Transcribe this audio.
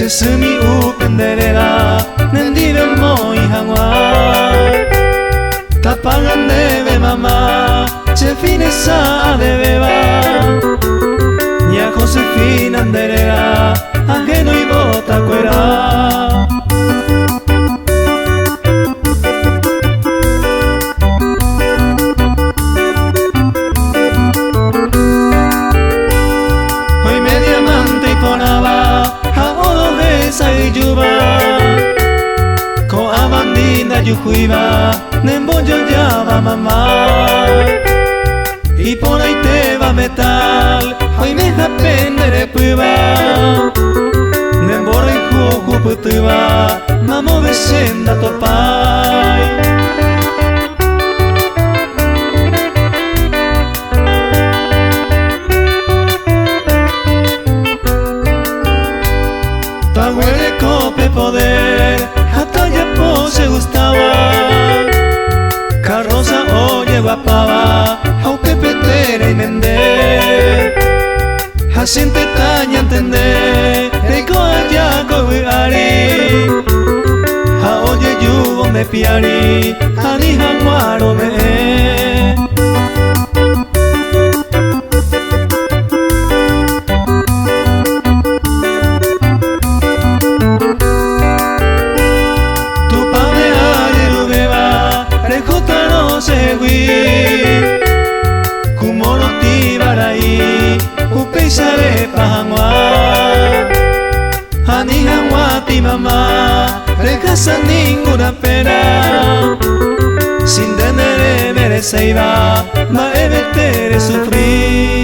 Sumi upenderera nendive moi hangwa tapangan debe mama che fine sa de beba ya Josefina anderera ajeno y bota cuera. Ko amandina yujuiba nemboyo llama mamá y por ahí te va metal hoy me da pendere puiba nembora y juju putuba mamo besenda topai. Huele cope poder, hasta ya pose gustaba. Carroza oye guapaba, aupe petere y mende. Hacente taña entender, rico allá coguari. Ha oye yugo me piari, ani hanguaro me. Kumoro tibarai upeisare pahangwa ani hangwa ti mama recasa ninguna pena sin tener mereceiba ma evetere sufrir.